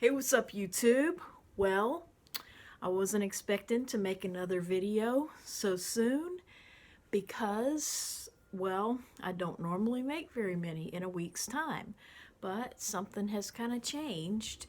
Hey, what's up, YouTube? Well, I wasn't expecting to make another video so soon because, well, I don't normally make very many in a week's time, but something has kind of changed.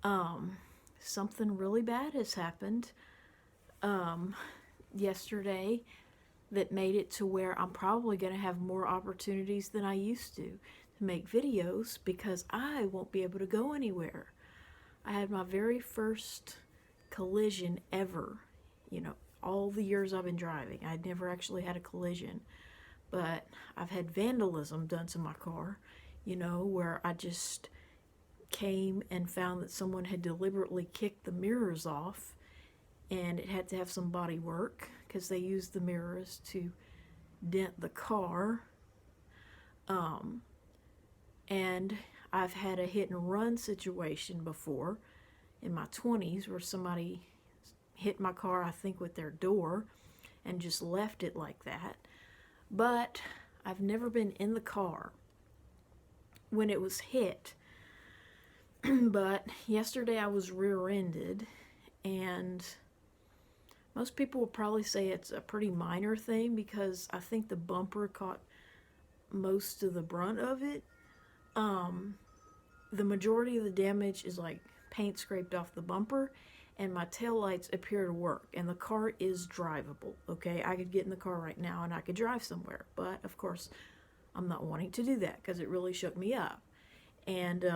Um, Something really bad has happened yesterday that made it to where I'm probably going to have more opportunities than I used to make videos because I won't be able to go anywhere. I had my very first collision ever. All the years I've been driving, I'd never actually had a collision, but I've had vandalism done to my car, where I just came and found that someone had deliberately kicked the mirrors off and it had to have some body work because they used the mirrors to dent the car. And I've had a hit and run situation before in my 20s where somebody hit my car, I think, with their door and just left it like that. But I've never been in the car when it was hit. But yesterday I was rear-ended, and most people would probably say it's a pretty minor thing because I think the bumper caught most of the brunt of it. The majority of the damage is like paint scraped off the bumper, and my taillights appear to work, and the car is drivable, okay? I could get in the car right now and I could drive somewhere, but of course I'm not wanting to do that because it really shook me up. And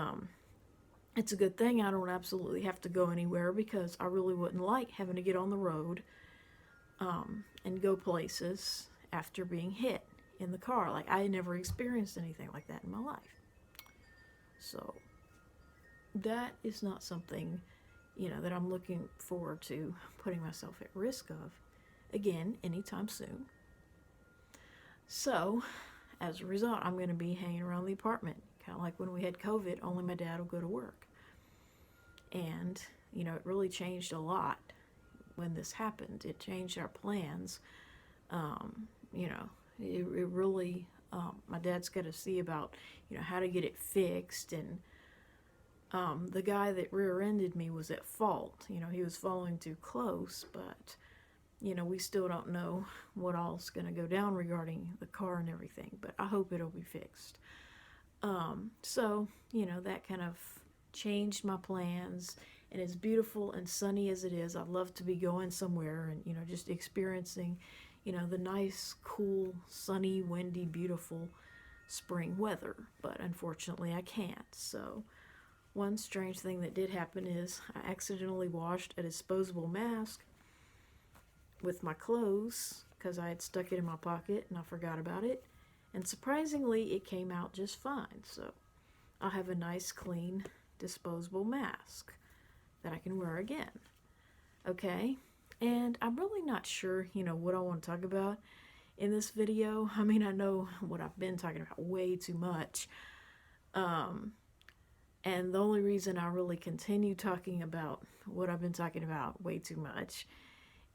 it's a good thing I don't absolutely have to go anywhere because I really wouldn't like having to get on the road and go places after being hit in the car. Like, I had never experienced anything like that in my life. So that is not something, that I'm looking forward to putting myself at risk of again anytime soon. So as a result, I'm going to be hanging around the apartment, kind of like when we had COVID, only my dad will go to work. And, it really changed a lot when this happened. It changed our plans. It really, my dad's got to see about, how to get it fixed. And the guy that rear-ended me was at fault. He was following too close, but, we still don't know what all's going to go down regarding the car and everything, but I hope it'll be fixed. So, that kind of changed my plans, and as beautiful and sunny as it is, I'd love to be going somewhere and, just experiencing, the nice, cool, sunny, windy, beautiful spring weather, but unfortunately I can't. So one strange thing that did happen is I accidentally washed a disposable mask with my clothes because I had stuck it in my pocket and I forgot about it. And surprisingly, it came out just fine. So I'll have a nice, clean, disposable mask that I can wear again. Okay? And I'm really not sure, what I want to talk about in this video. I mean, I know what I've been talking about way too much. And the only reason I really continue talking about what I've been talking about way too much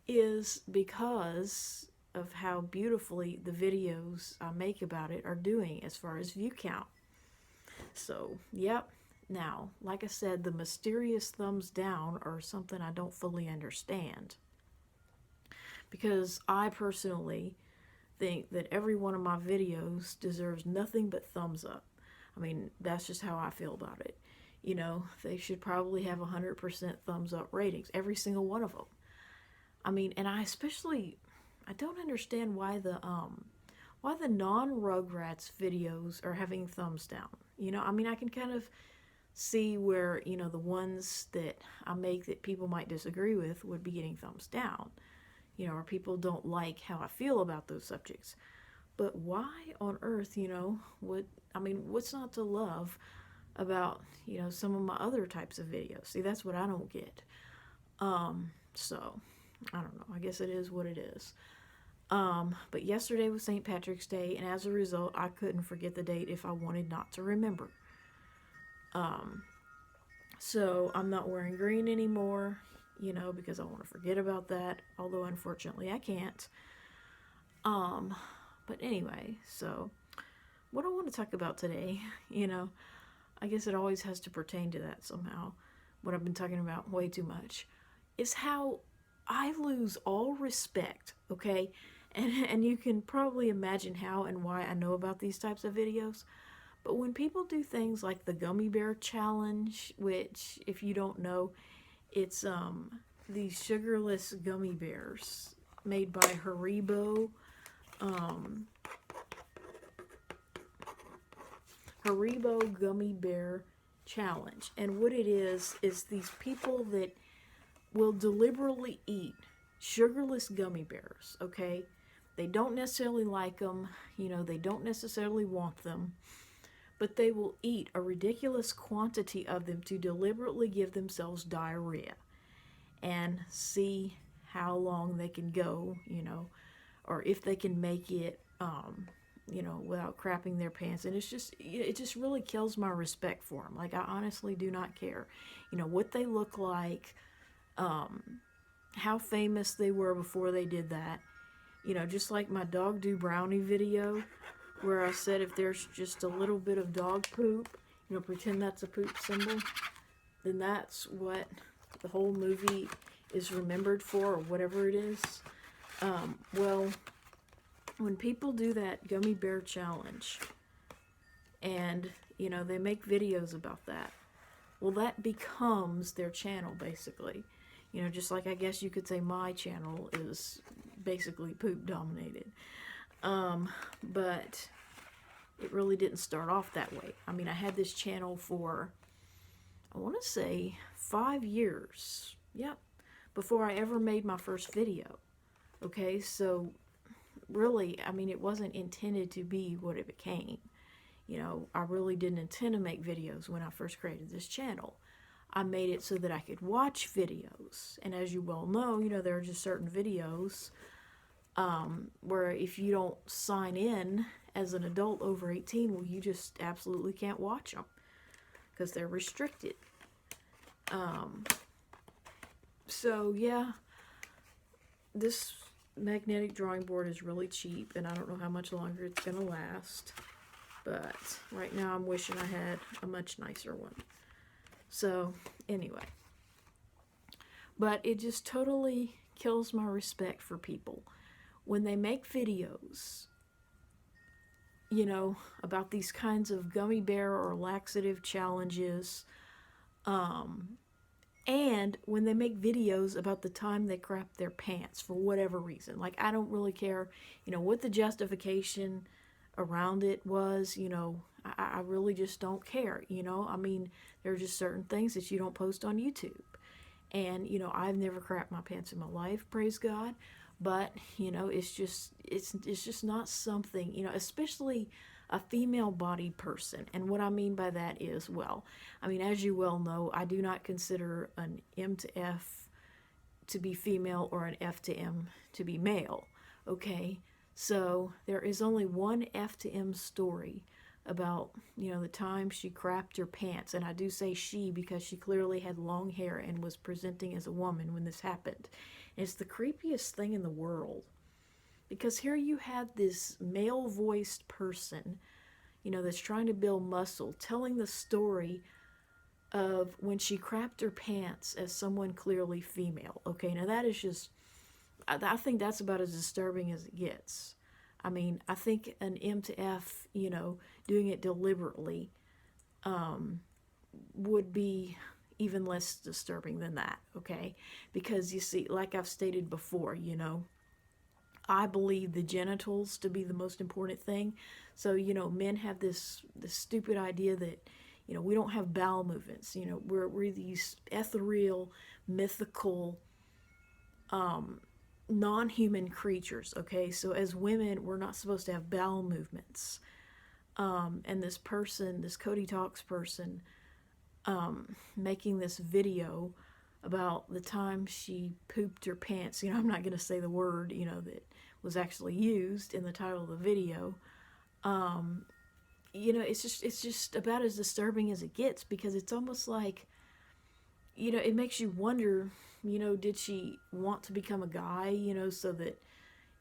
is because of how beautifully the videos I make about it are doing as far as view count. So, yep. Now, like I said, the mysterious thumbs down are something I don't fully understand. Because I personally think that every one of my videos deserves nothing but thumbs up. I mean, that's just how I feel about it. They should probably have 100% thumbs up ratings, every single one of them. I mean, and I don't understand why the non-Rugrats videos are having thumbs down. I mean, I can kind of see where, the ones that I make that people might disagree with would be getting thumbs down, or people don't like how I feel about those subjects. But why on earth, what's not to love about, some of my other types of videos? See, that's what I don't get. So, I don't know. I guess it is what it is. But yesterday was St. Patrick's Day, and as a result, I couldn't forget the date if I wanted not to remember. So I'm not wearing green anymore, because I want to forget about that, although unfortunately I can't. But anyway, so what I want to talk about today, I guess it always has to pertain to that somehow, what I've been talking about way too much, is how I lose all respect, okay? And you can probably imagine how and why I know about these types of videos. But when people do things like the gummy bear challenge, which, if you don't know, it's these sugarless gummy bears made by Haribo. Haribo Gummy Bear Challenge. And what it is these people that will deliberately eat sugarless gummy bears, okay? They don't necessarily like them, they don't necessarily want them, but they will eat a ridiculous quantity of them to deliberately give themselves diarrhea and see how long they can go, or if they can make it, without crapping their pants. And it just really kills my respect for them. Like, I honestly do not care, what they look like, how famous they were before they did that. Just like my dog do brownie video, where I said if there's just a little bit of dog poop, pretend that's a poop symbol, then that's what the whole movie is remembered for, or whatever it is. Well, when people do that gummy bear challenge, and, they make videos about that, well, that becomes their channel, basically. Just like I guess you could say my channel is basically poop dominated. But it really didn't start off that way. I mean, I had this channel for, I want to say, 5 years. Yep. Before I ever made my first video. Okay, so really, I mean, it wasn't intended to be what it became. I really didn't intend to make videos when I first created this channel. I made it so that I could watch videos. And as you well know, there are just certain videos where if you don't sign in as an adult over 18, well, you just absolutely can't watch them because they're restricted. So, yeah, this magnetic drawing board is really cheap, and I don't know how much longer it's going to last. But right now I'm wishing I had a much nicer one. So, anyway. But it just totally kills my respect for people when they make videos, about these kinds of gummy bear or laxative challenges, and when they make videos about the time they crap their pants for whatever reason. Like, I don't really care, what the justification around it was, I really just don't care, I mean, there are just certain things that you don't post on YouTube. And, I've never crapped my pants in my life, praise God. But, it's just not something, especially a female-bodied person. And what I mean by that is, well, I mean, as you well know, I do not consider an M to F to be female or an F to M to be male, okay? So there is only one F to M story about, the time she crapped her pants. And I do say she because she clearly had long hair and was presenting as a woman when this happened. And it's the creepiest thing in the world. Because here you have this male-voiced person, that's trying to build muscle, telling the story of when she crapped her pants as someone clearly female. Okay, now that is just, I think that's about as disturbing as it gets. I mean, I think an M to F, doing it deliberately, would be even less disturbing than that, okay? Because you see, like I've stated before, I believe the genitals to be the most important thing. So, men have this stupid idea that, we don't have bowel movements. We're these ethereal, mythical, non-human creatures, okay? So as women, we're not supposed to have bowel movements. And this person, this Cody Talks person, making this video about the time she pooped her pants. I'm not going to say the word, that was actually used in the title of the video. It's just about as disturbing as it gets, because it's almost like, it makes you wonder, did she want to become a guy, so that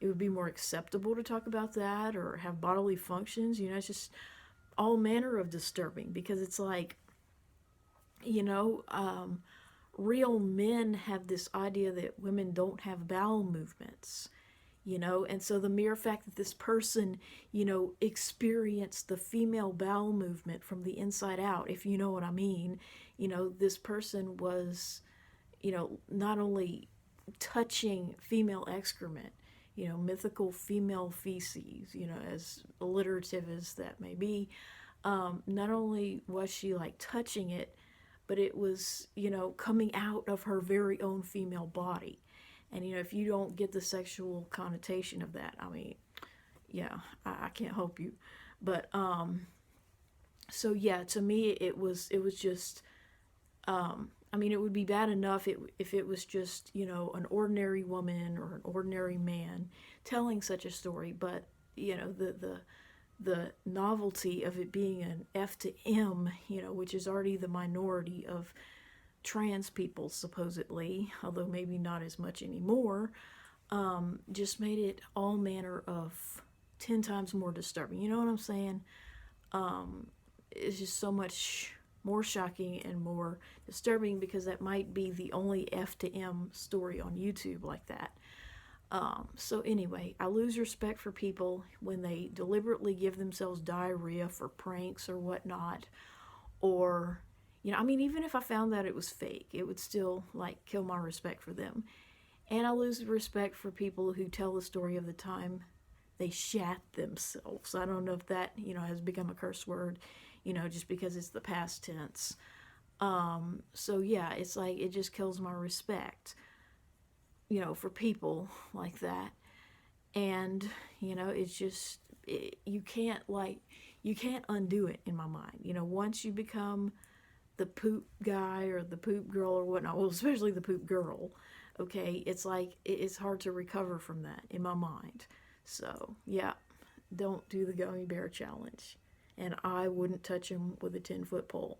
it would be more acceptable to talk about that, or have bodily functions? It's just all manner of disturbing, because it's like, you know, real men have this idea that women don't have bowel movements, you know, and so the mere fact that this person, you know, experienced the female bowel movement from the inside out, if you know what I mean, you know, this person was, you know, not only touching female excrement, you know, mythical female feces, you know, as alliterative as that may be, not only was she like touching it, but it was, you know, coming out of her very own female body. And, you know, if you don't get the sexual connotation of that, I mean, yeah, I can't help you. But, so yeah, to me, it was just, I mean, it would be bad enough if it was just, you know, an ordinary woman or an ordinary man telling such a story, but, you know, the novelty of it being an F to M, you know, which is already the minority of trans people, supposedly, although maybe not as much anymore, just made it all manner of 10 times more disturbing. You know what I'm saying? It's just so much more shocking and more disturbing because that might be the only F to M story on YouTube like that. So anyway, I lose respect for people when they deliberately give themselves diarrhea for pranks or whatnot, or, you know, I mean, even if I found that it was fake, it would still like kill my respect for them. And I lose respect for people who tell the story of the time they shat themselves. I don't know if that, you know, has become a curse word, you know, just because it's the past tense. So yeah, it's like it just kills my respect, you know, for people like that. And, you know, it's just, you can't, like, you can't undo it in my mind. You know, once you become the poop guy or the poop girl or whatnot, well, especially the poop girl, okay, it's like, it's hard to recover from that in my mind. So, yeah, don't do the gummy bear challenge. And I wouldn't touch him with a 10-foot pole.